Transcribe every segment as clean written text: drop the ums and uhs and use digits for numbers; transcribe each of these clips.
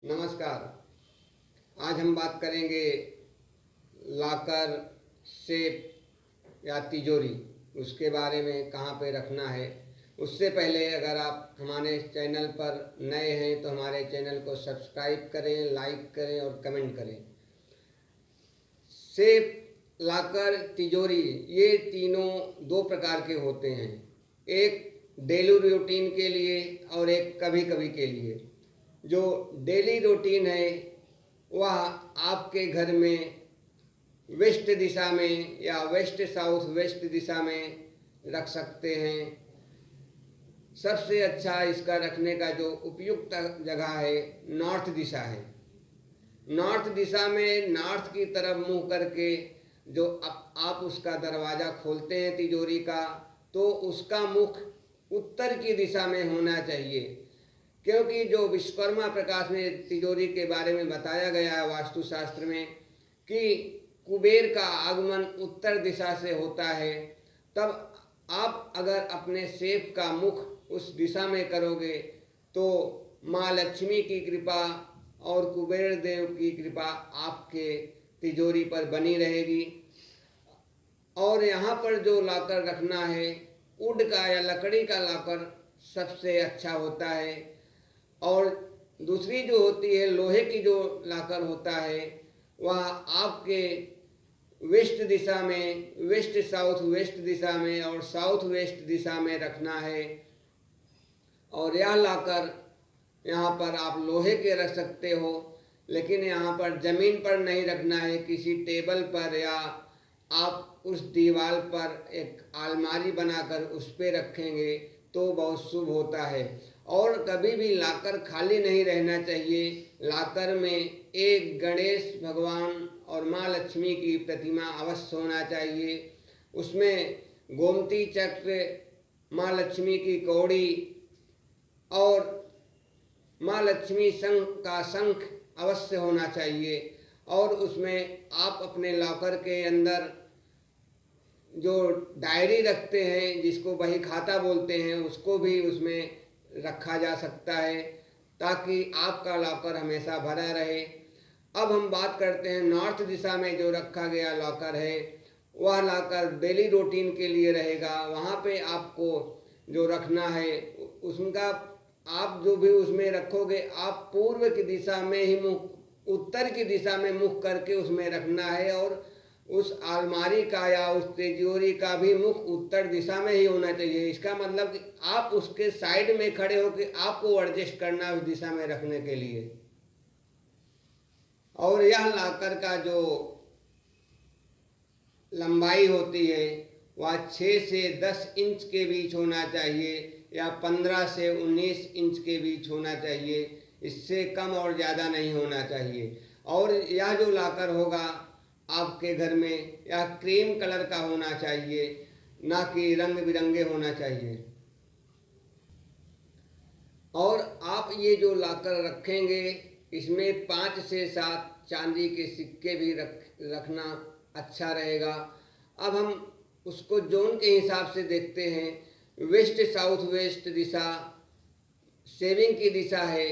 नमस्कार। आज हम बात करेंगे लॉकर, सेफ या तिजोरी, उसके बारे में कहाँ पे रखना है। उससे पहले अगर आप हमारे चैनल पर नए हैं तो हमारे चैनल को सब्सक्राइब करें, लाइक करें और कमेंट करें। सेफ, लॉकर, तिजोरी, ये तीनों दो प्रकार के होते हैं। एक डेली रूटीन के लिए और एक कभी कभी के लिए। जो डेली रूटीन है वह आपके घर में वेस्ट दिशा में या वेस्ट साउथ वेस्ट दिशा में रख सकते हैं। सबसे अच्छा इसका रखने का जो उपयुक्त जगह है नॉर्थ दिशा है। नॉर्थ दिशा में नॉर्थ की तरफ मुंह करके जो आप उसका दरवाज़ा खोलते हैं तिजोरी का, तो उसका मुख उत्तर की दिशा में होना चाहिए। क्योंकि जो विश्वकर्मा प्रकाश में तिजोरी के बारे में बताया गया है वास्तुशास्त्र में कि कुबेर का आगमन उत्तर दिशा से होता है, तब आप अगर अपने सेफ का मुख उस दिशा में करोगे तो माँ लक्ष्मी की कृपा और कुबेर देव की कृपा आपके तिजोरी पर बनी रहेगी। और यहाँ पर जो लॉकर रखना है, वुड का या लकड़ी का लॉकर सबसे अच्छा होता है। और दूसरी जो होती है लोहे की जो लॉकर होता है, वह आपके वेस्ट दिशा में, वेस्ट साउथ वेस्ट दिशा में और साउथ वेस्ट दिशा में रखना है। और यह लॉकर यहाँ पर आप लोहे के रख सकते हो, लेकिन यहाँ पर ज़मीन पर नहीं रखना है, किसी टेबल पर या आप उस दीवार पर एक अलमारी बनाकर उस पर रखेंगे तो बहुत शुभ होता है। और कभी भी लॉकर खाली नहीं रहना चाहिए। लॉकर में एक गणेश भगवान और माँ लक्ष्मी की प्रतिमा अवश्य होना चाहिए। उसमें गोमती चक्र, माँ लक्ष्मी की कौड़ी और माँ लक्ष्मी का शंख अवश्य होना चाहिए। और उसमें आप अपने लॉकर के अंदर जो डायरी रखते हैं, जिसको बही खाता बोलते हैं, उसको भी उसमें रखा जा सकता है ताकि आपका लॉकर हमेशा भरा रहे। अब हम बात करते हैं नॉर्थ दिशा में जो रखा गया लॉकर है, वह लॉकर डेली रूटीन के लिए रहेगा। वहाँ पे आपको जो रखना है उसका आप जो भी उसमें रखोगे, आप पूर्व की दिशा में ही मुख, उत्तर की दिशा में मुख करके उसमें रखना है। और उस अलमारी का या उस तिजोरी का भी मुख उत्तर दिशा में ही होना चाहिए। इसका मतलब कि आप उसके साइड में खड़े होकर आपको एडजस्ट करना है उस दिशा में रखने के लिए। और यह लॉकर का जो लंबाई होती है वह 6 से 10 इंच के बीच होना चाहिए या 15 से 19 इंच के बीच होना चाहिए। इससे कम और ज़्यादा नहीं होना चाहिए। और यह जो लॉकर होगा आपके घर में यह क्रीम कलर का होना चाहिए, ना कि रंग बिरंगे होना चाहिए। और आप ये जो लॉकर रखेंगे इसमें 5 से 7 चांदी के सिक्के भी रखना अच्छा रहेगा। अब हम उसको जोन के हिसाब से देखते हैं। वेस्ट साउथ वेस्ट दिशा सेविंग की दिशा है,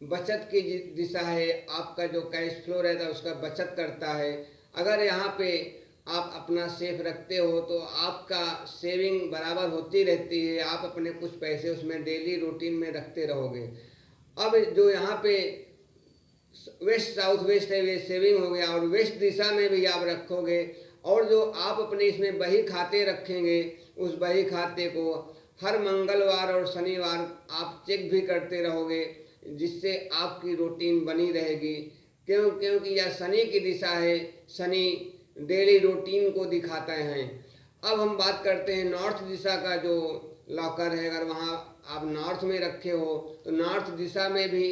बचत की दिशा है। आपका जो कैश फ्लो रहता है उसका बचत करता है। अगर यहाँ पे आप अपना सेफ रखते हो तो आपका सेविंग बराबर होती रहती है। आप अपने कुछ पैसे उसमें डेली रूटीन में रखते रहोगे। अब जो यहाँ पे वेस्ट साउथ वेस्ट है, वे सेविंग हो गया। और वेस्ट दिशा में भी आप रखोगे। और जो आप अपने इसमें बही खाते रखेंगे, उस बही खाते को हर मंगलवार और शनिवार आप चेक भी करते रहोगे, जिससे आपकी रूटीन बनी रहेगी। क्योंकि यह शनि की दिशा है, शनि डेली रूटीन को दिखाते हैं। अब हम बात करते हैं नॉर्थ दिशा का जो लॉकर है। अगर वहाँ आप नॉर्थ में रखे हो तो नॉर्थ दिशा में भी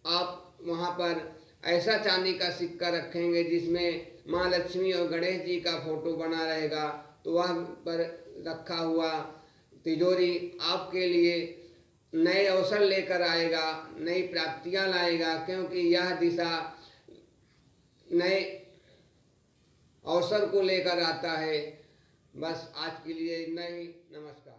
आप वहाँ पर ऐसा चांदी का सिक्का रखेंगे जिसमें माँ लक्ष्मी और गणेश जी का फोटो बना रहेगा, तो वह पर रखा हुआ तिजोरी आपके लिए नए अवसर लेकर आएगा, नई प्राप्तियां लाएगा। क्योंकि यह दिशा नए अवसर को लेकर आता है। बस आज के लिए इतना ही। नमस्कार।